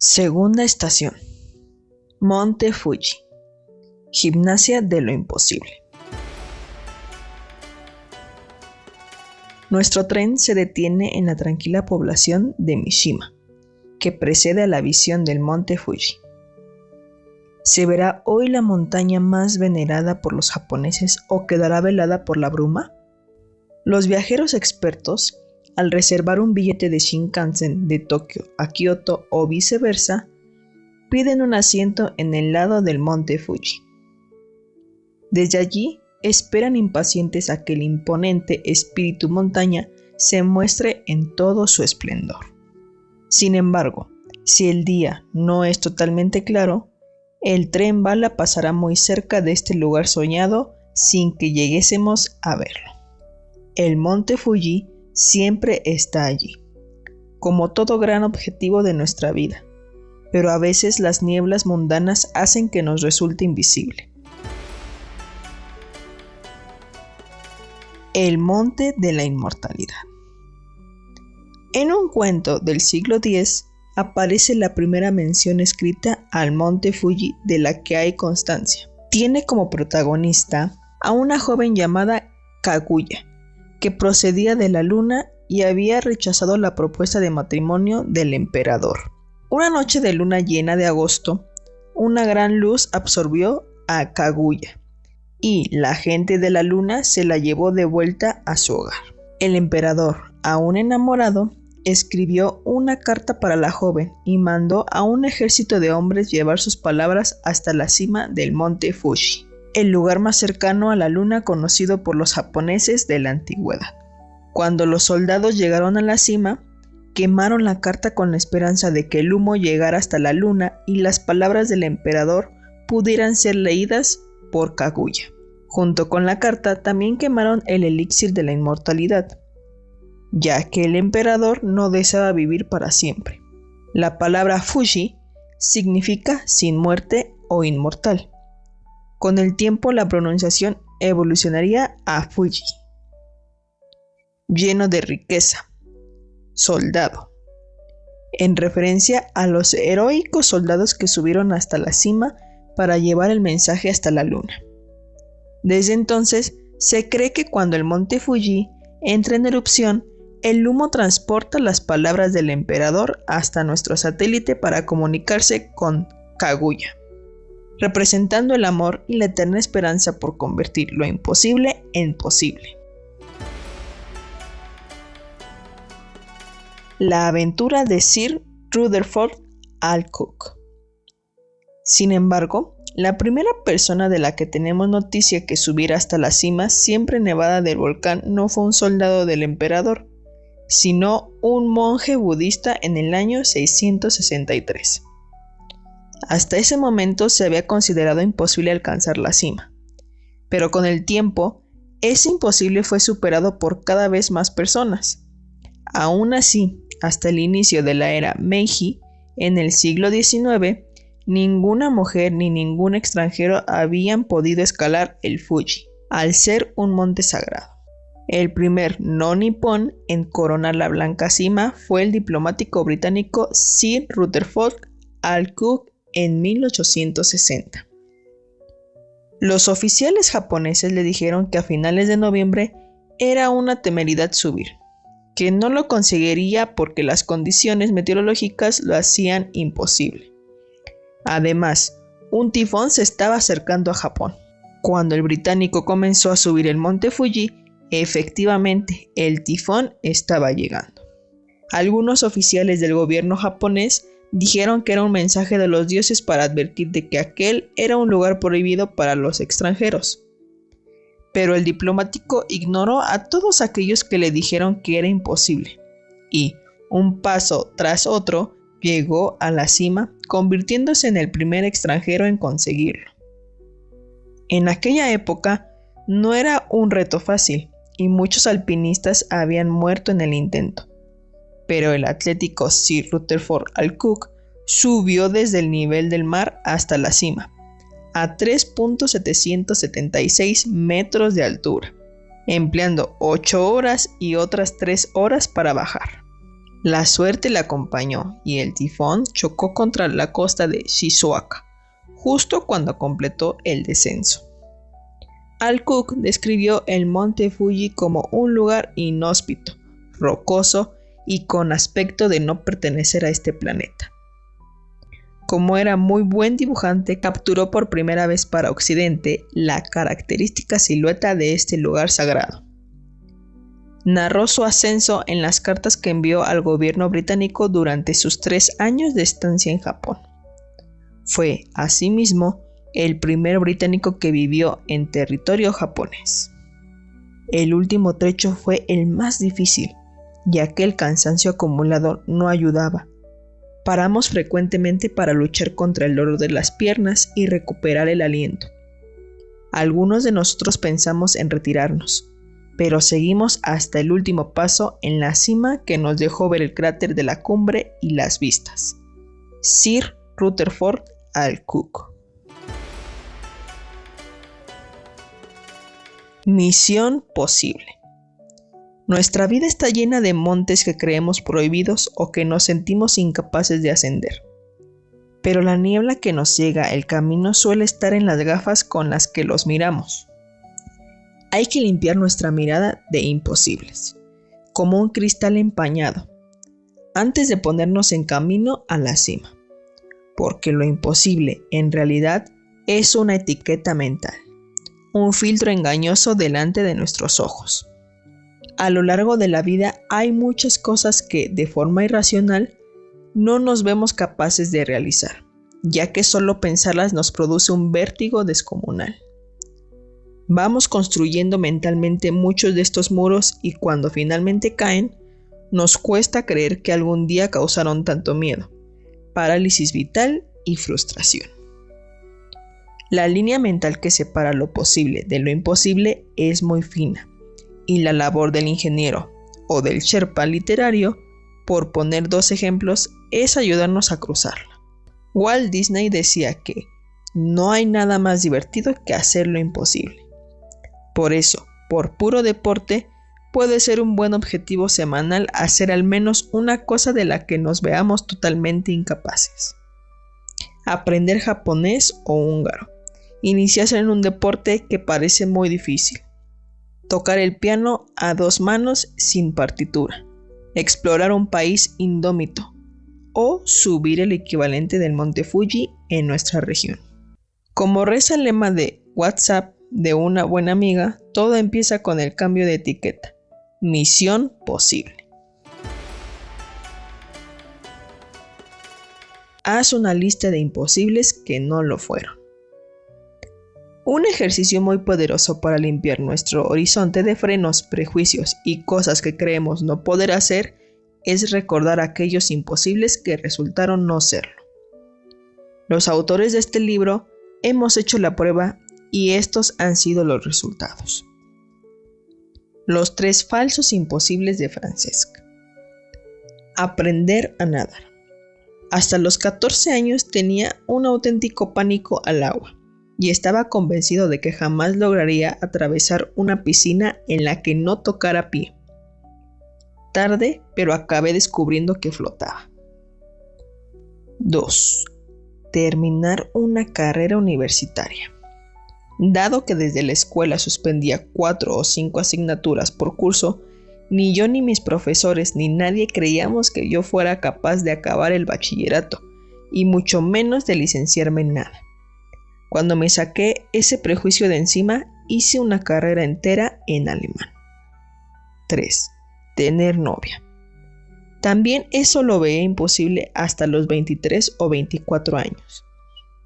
Segunda estación. Monte Fuji. Gimnasia de lo imposible. Nuestro tren se detiene en la tranquila población de Mishima, que precede a la visión del Monte Fuji. ¿Se verá hoy la montaña más venerada por los japoneses o quedará velada por la bruma? Los viajeros expertos, al reservar un billete de Shinkansen de Tokio a Kioto o viceversa, piden un asiento en el lado del Monte Fuji. Desde allí, esperan impacientes a que el imponente espíritu montaña se muestre en todo su esplendor. Sin embargo, si el día no es totalmente claro, el tren bala pasará muy cerca de este lugar soñado sin que lleguésemos a verlo. El Monte Fuji siempre está allí, como todo gran objetivo de nuestra vida, pero a veces las nieblas mundanas hacen que nos resulte invisible. El Monte de la Inmortalidad. En un cuento del siglo X aparece la primera mención escrita al Monte Fuji de la que hay constancia. Tiene como protagonista a una joven llamada Kaguya, que procedía de la luna y había rechazado la propuesta de matrimonio del emperador. Una noche de luna llena de agosto, una gran luz absorbió a Kaguya y la gente de la luna se la llevó de vuelta a su hogar. El emperador, aún enamorado, escribió una carta para la joven y mandó a un ejército de hombres llevar sus palabras hasta la cima del Monte Fuji, el lugar más cercano a la luna conocido por los japoneses de la antigüedad. Cuando los soldados llegaron a la cima, quemaron la carta con la esperanza de que el humo llegara hasta la luna y las palabras del emperador pudieran ser leídas por Kaguya. Junto con la carta también quemaron el elixir de la inmortalidad, ya que el emperador no deseaba vivir para siempre. La palabra Fuji significa sin muerte o inmortal. Con el tiempo la pronunciación evolucionaría a Fuji. Lleno de riqueza. Soldado. En referencia a los heroicos soldados que subieron hasta la cima para llevar el mensaje hasta la luna. Desde entonces, se cree que cuando el Monte Fuji entra en erupción, el humo transporta las palabras del emperador hasta nuestro satélite para comunicarse con Kaguya, representando el amor y la eterna esperanza por convertir lo imposible en posible. La aventura de Sir Rutherford Alcock. Sin embargo, la primera persona de la que tenemos noticia que subiera hasta la cima siempre nevada del volcán no fue un soldado del emperador, sino un monje budista en el año 663. Hasta ese momento se había considerado imposible alcanzar la cima, pero con el tiempo, ese imposible fue superado por cada vez más personas. Aún así, hasta el inicio de la era Meiji, en el siglo XIX, ninguna mujer ni ningún extranjero habían podido escalar el Fuji, al ser un monte sagrado. El primer no nipón en coronar la blanca cima fue el diplomático británico Sir Rutherford Alcock en 1860. Los oficiales japoneses le dijeron que a finales de noviembre era una temeridad subir, que no lo conseguiría porque las condiciones meteorológicas lo hacían imposible. Además, un tifón se estaba acercando a Japón. Cuando el británico comenzó a subir el Monte Fuji, efectivamente, el tifón estaba llegando. Algunos oficiales del gobierno japonés dijeron que era un mensaje de los dioses para advertir de que aquel era un lugar prohibido para los extranjeros. Pero el diplomático ignoró a todos aquellos que le dijeron que era imposible, y, un paso tras otro, llegó a la cima, convirtiéndose en el primer extranjero en conseguirlo. En aquella época no era un reto fácil, y muchos alpinistas habían muerto en el intento, pero el atlético Sir Rutherford Alcock subió desde el nivel del mar hasta la cima, a 3.776 metros de altura, empleando 8 horas y otras 3 horas para bajar. La suerte le acompañó y el tifón chocó contra la costa de Shizuoka, justo cuando completó el descenso. Al Cook describió el monte Fuji como un lugar inhóspito, rocoso y con aspecto de no pertenecer a este planeta. Como era muy buen dibujante, capturó por primera vez para Occidente la característica silueta de este lugar sagrado. Narró su ascenso en las cartas que envió al gobierno británico durante sus 3 años de estancia en Japón. Fue, asimismo, el primer británico que vivió en territorio japonés. El último trecho fue el más difícil, ya que el cansancio acumulado no ayudaba. Paramos frecuentemente para luchar contra el dolor de las piernas y recuperar el aliento. Algunos de nosotros pensamos en retirarnos, pero seguimos hasta el último paso en la cima que nos dejó ver el cráter de la cumbre y las vistas. Sir Rutherford Alcock. Misión posible. Nuestra vida está llena de montes que creemos prohibidos o que nos sentimos incapaces de ascender. Pero la niebla que nos ciega el camino suele estar en las gafas con las que los miramos. Hay que limpiar nuestra mirada de imposibles, como un cristal empañado, antes de ponernos en camino a la cima, porque lo imposible en realidad es una etiqueta mental, un filtro engañoso delante de nuestros ojos. A lo largo de la vida hay muchas cosas que, de forma irracional, no nos vemos capaces de realizar, ya que solo pensarlas nos produce un vértigo descomunal. Vamos construyendo mentalmente muchos de estos muros y cuando finalmente caen, nos cuesta creer que algún día causaron tanto miedo, parálisis vital y frustración. La línea mental que separa lo posible de lo imposible es muy fina, y la labor del ingeniero o del Sherpa literario, por poner 2 ejemplos, es ayudarnos a cruzarla. Walt Disney decía que no hay nada más divertido que hacer lo imposible. Por eso, por puro deporte, puede ser un buen objetivo semanal hacer al menos una cosa de la que nos veamos totalmente incapaces. Aprender japonés o húngaro. Iniciarse en un deporte que parece muy difícil. Tocar el piano a 2 manos sin partitura. Explorar un país indómito. O subir el equivalente del monte Fuji en nuestra región. Como reza el lema de WhatsApp de una buena amiga, todo empieza con el cambio de etiqueta. Misión posible. Haz una lista de imposibles que no lo fueron. Un ejercicio muy poderoso para limpiar nuestro horizonte de frenos, prejuicios y cosas que creemos no poder hacer es recordar aquellos imposibles que resultaron no serlo. Los autores de este libro hemos hecho la prueba y estos han sido los resultados. Los 3 falsos imposibles de Francesca. Aprender a nadar. Hasta los 14 años tenía un auténtico pánico al agua y estaba convencido de que jamás lograría atravesar una piscina en la que no tocara pie. Tarde, pero acabé descubriendo que flotaba. 2. Terminar una carrera universitaria. Dado que desde la escuela suspendía 4 o 5 asignaturas por curso, ni yo ni mis profesores ni nadie creíamos que yo fuera capaz de acabar el bachillerato, y mucho menos de licenciarme en nada. Cuando me saqué ese prejuicio de encima, hice una carrera entera en alemán. 3. Tener novia. También eso lo veía imposible hasta los 23 o 24 años.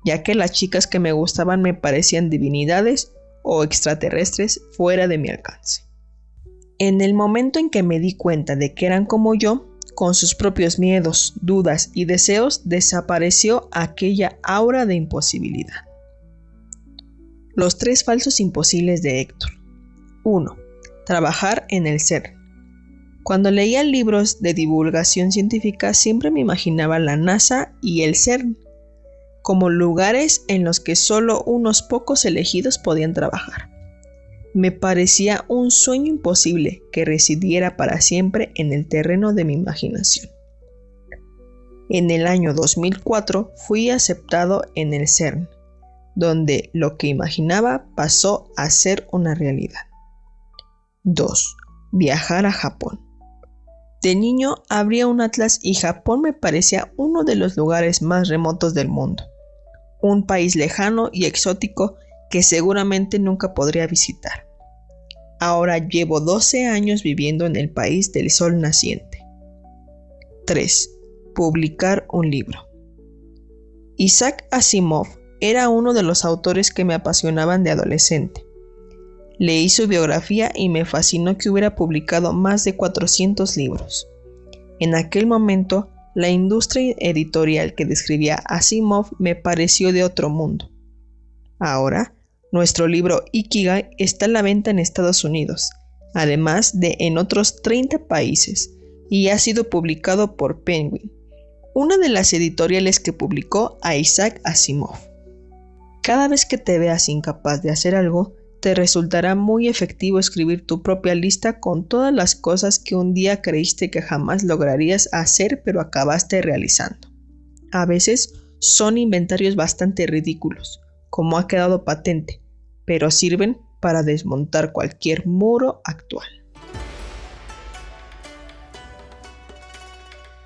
Ya que las chicas que me gustaban me parecían divinidades o extraterrestres fuera de mi alcance. En el momento en que me di cuenta de que eran como yo, con sus propios miedos, dudas y deseos, desapareció aquella aura de imposibilidad. Los 3 falsos imposibles de Héctor. 1. Trabajar en el CERN. Cuando leía libros de divulgación científica siempre me imaginaba la NASA y el CERN como lugares en los que solo unos pocos elegidos podían trabajar. Me parecía un sueño imposible que residiera para siempre en el terreno de mi imaginación. En el año 2004 fui aceptado en el CERN, donde lo que imaginaba pasó a ser una realidad. 2. Viajar a Japón. De niño abría un atlas y Japón me parecía uno de los lugares más remotos del mundo. Un país lejano y exótico que seguramente nunca podría visitar. Ahora llevo 12 años viviendo en el país del sol naciente. 3. Publicar un libro. Isaac Asimov era uno de los autores que me apasionaban de adolescente. Leí su biografía y me fascinó que hubiera publicado más de 400 libros. En aquel momento, la industria editorial que describía Asimov me pareció de otro mundo. Ahora, nuestro libro Ikigai está a la venta en Estados Unidos, además de en otros 30 países, y ha sido publicado por Penguin, una de las editoriales que publicó a Isaac Asimov. Cada vez que te veas incapaz de hacer algo, te resultará muy efectivo escribir tu propia lista con todas las cosas que un día creíste que jamás lograrías hacer pero acabaste realizando. A veces son inventarios bastante ridículos, como ha quedado patente, pero sirven para desmontar cualquier muro actual.